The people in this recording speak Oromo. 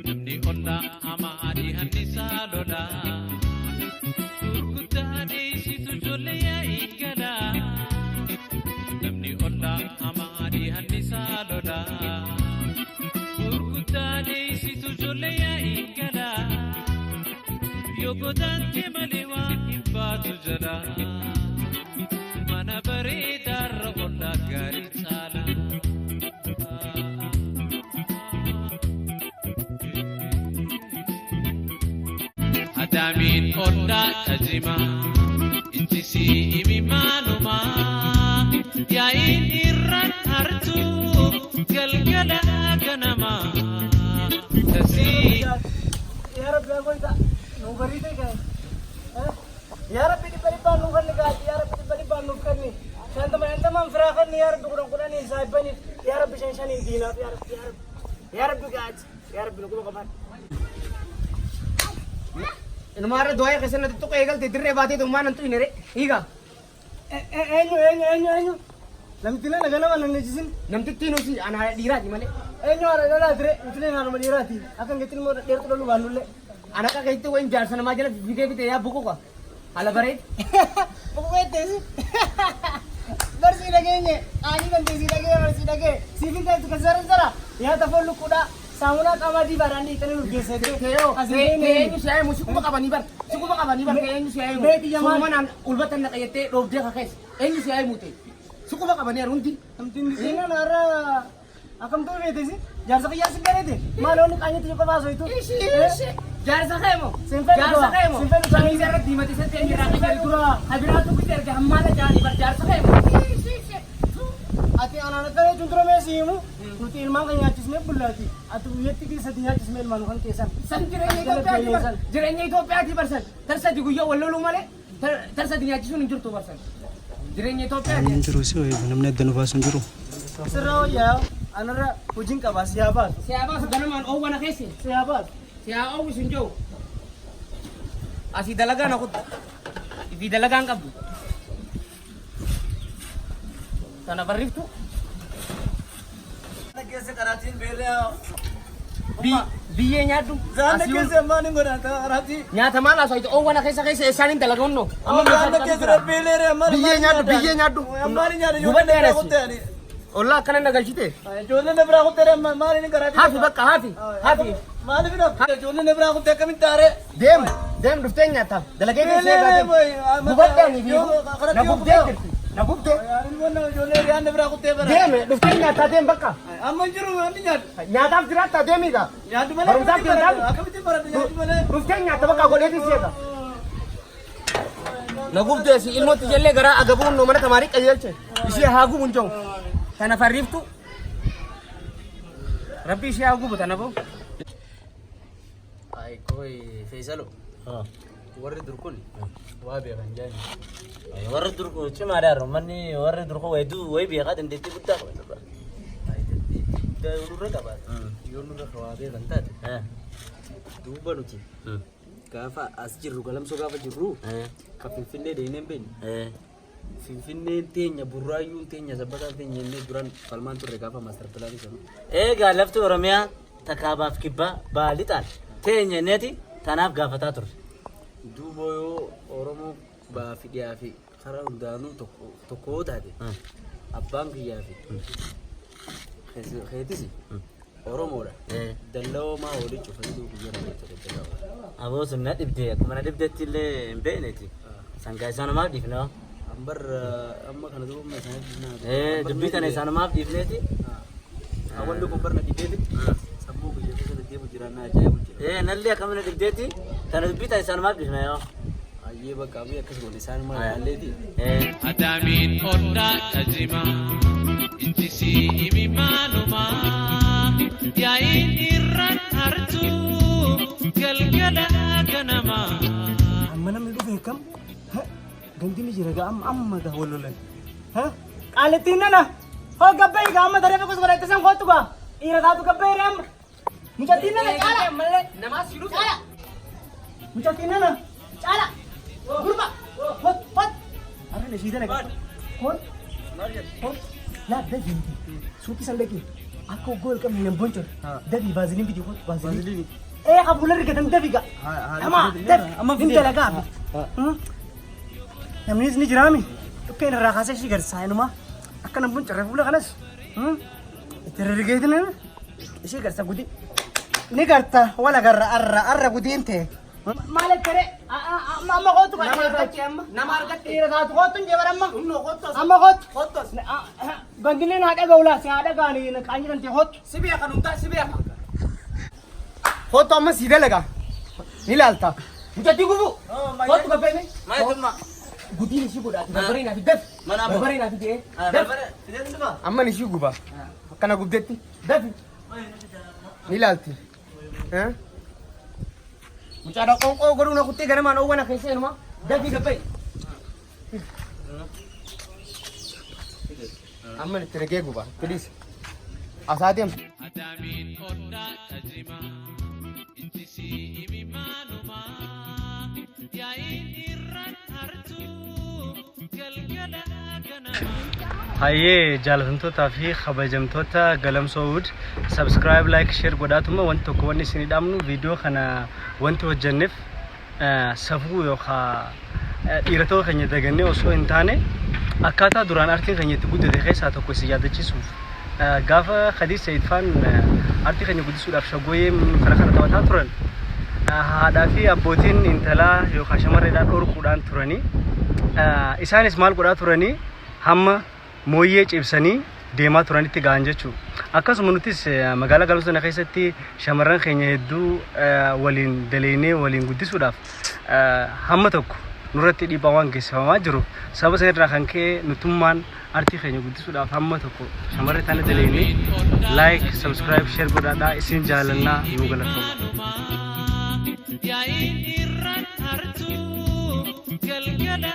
Namni onna amaadi hannisa lola gurguddaadhi situ jolle yaa'ingala. Namni onna amaadi hannisa lola gurguddaadhi situ jolle yaa'ingala. Yogodaante malee waan hin baatu jala mana bareedaarra onna gaarii caala. Adamin onna tajima ittisi imi manuma yaa'in irraan artu galgala ganama tasi. Ya Rabbi aku itu nunggu itu kan? Ya Rabbi di bawah nunggu ni kan? Ya Rabbi di bawah nunggu ni. Saya teman-teman firakan ni ya Rabbi kurang-kurang ni saya bani. Ya Rabbi saya ni dina. Ya Rabbi ya Rabbi guys. Ya Rabbi nunggu kapan? Ini mara doa kesana nanti tu kegal tidur rebati tu mana nanti ini re? Iya. Enyo. Namtina nagana mana nejisin? Namti tino si anak dira di mana? Enyo ada dala dire, itu ni nama dira ti. Akan kita mau dia tu dulu balu le. Anak kakak itu wain jar sana majalah video ya buku kah? Ala baret? Buku itu sih. Bersih lagi ni. Ani kan bersih lagi. Sifin tu kesaran zara. Ya tapi lu kuda samuna kamadi barani kan lu biasa tu. Kayaknya saya musuh kuba kabani bar. Kuba kabani bar kayaknya saya. Semua nan ulbatan nak ayat rob dia kakek. Kayaknya saya mute. Suku baka bani arunti. Amtin di sini nara. Akam tu rete sih. Jar sa kaya sih rete. Malo ni kanya tujuh kawaso itu. Jar sa kaya mo. Jar sa kaya mo. Kami jar di mati sa tiyan jar kaya itu. Habis itu kita jar hamala jar ibar jar sa kaya mo. Ati anak-anak tadi contoh messi mu. Nuti ilmu kaya cisme bulati. Atu yeti ki setiap cisme manukan kesan. Jerenya itu apa di persen. Tersa juga ya walau male. Tersa di cisme ninjur tu persen. Jirenya itu apa? Juru sih, namanya Danubas juru. Serau ya, anara kucing kawas siapa? Siapa sebenarnya oh mana kesi? Siapa? Siapa oh sunjo? Asih dalagan aku, di dalagan kabu. Tanah barif tu. Nak kese karatin bela. Biye nyatu. Zanda kese mani ngora karati. Nyata malah so itu oh mana kese sanin dalagan no. Zanda kese bela re amar. Biye nyatu. Amari nyatu. Bukan daerah sih. Allah kan nagal cite. Jolle ne bra ko tere mari ni karati. Hafi bakka hafi. Mali bina. Jolle ne bra ko te kamin tare. Dem duften nyata. Dalagan kese gade. Bukan dani biyo. Nabukte. Yarin mo na jolle yan ne bra ko te bara. Dem duften nyata dem bakka. Amman juru ani nyat. Nyata dirata demiga. Nyatu mana? Baru tak dirata. Akamiti bara nyatu mana? Duften nyata bakka gole di siya. Nagubte si ilmo ti jelle gara agabun no mana tamari kayelche. Isi hagu muncong. Kana farif tu. Rabbi isi hagu butana bo. Ay koi Faisalo. Warri durkuni. Wabi kan jani. Ay warri durku cuma ada romani warri durku wedu we biya kan deti budak. Ay deti. Da urura ka ba? Yonu ka wabi kan tat. Duba nuti. Kafa asjiru kalam so kafa jiru. Ka finfinne de nemben. Finfinne tenya burayu tenya sabata tenya ne duran falman tu regafa master plan so. Galaftu oromia takabaf kibba balitan. Tenya neti tanaf gafata tur. Duba yo oromo ba fidiya fi khara undanu to tade. Abbang kiya fi. Khaytisi. Oromo da. Dallo ma wodi chufandu kujera to dallo. Abo sunna dibde kuma dibde tille beneti. Sangay sana ma difna. Ambar amma kana do ma sana dibbi kana sana ma difneti. Awal do kombar na dibde. Sabbu kujera to debu jirana ajabu jira. Nalli kamna dibdeti. Tana dibbi ta sana ma difna yo. Aye ba kamu ya kasgo lisan ma aledi. Adamin onna tajima ittisi imi manuma yaa'in irraan artu galgala ganama. Mana melu bekam? Ganti ni jira ga amma da hololan. Aletina na. Ho gabbe ga amma dare ko sore tesam khotu ga. Ira da tu gabbe ram. Mujatina na chala. Namaz shuru chala. Mujatina na. Chala. Gurba. Hot. Are ne सीधे ना. Hot. Hot. Ya de jinti. Suki sande ki. Aku gol kan minum boncor. Ha. Dari vaselin video kok vaselin. Vaseline. Aku lari ke dafi ga. Ama Amma inta laga. Namni ni jirami. Kan rakasa shi garsa inuma. Akan boncor fuula kanas. Terrigaytana. Shi garsa gudi. Ni garta wala garra arra gudi inte. Malik kare. Amma qotu ka. Nama argatte. Ira da qotu jebaramma. Unno qotu. Amma qotu. Qotu. Gandile na ada gaula si ada gani na kanji kan te hot. Sibiya kanunta sibiya. Hoto amma सीधे लगा नहीं लालता मुझे देखो वो होतो कपे में मैं तुम गुदी निशी बोला बबरी ना दे Mana apa? बबरी ना दे अम्मा निशी गुबा कना गुब देती दे नहीं लालती हैं मुझे ada kau करूँ ना कुत्ते घर में आना होगा ना कैसे है ना दे भी कपे अम्मा ने तेरे क्या गुबा प्लीज आसादियम Adamin oda tajima Intisi imimanuma Yain irran hartu Galgala ganama Hayyee jaallatamtootaa fi kabajamtoota Galamsoo Wood subscribe like share godhaatuma wanti tokko wanni isin hidhamnu viidiyoo kana wanti hojjenneef safuu yookaan dhiirotoo keenya dagannee osoo hin taane akkaataa duraan artiin keenya itti guddate keessaa tokko isin yaadachiisuuf gaafa Khadii Sayyidfaan artii keenya guddisuudhaaf shaggooyyee kana taphataa turan haadhaa fi abbootiin intalaa yookaan shamarreedhaan dhorkuudhaan turanii isaanis maal godhaa turanii hamma mooyyee cibsanii deemaa turanitti ga'an jechuudha. Akkasuma nutis magaalaa Galamsoo keessatti shamarran keenya hedduu waliin daleennee waliin guddisuudhaaf hamma tokko nurratti dhiibbaa waan geessifamaa jiru. Sababa sanarraa kan ka'e nutummaan artii keenya guddisuudhaaf hamma tokko shamarree tana daleennee like subscribe share godhaadhaa isin jaalannaa nu galatoomna. Yain irran hartu Galgala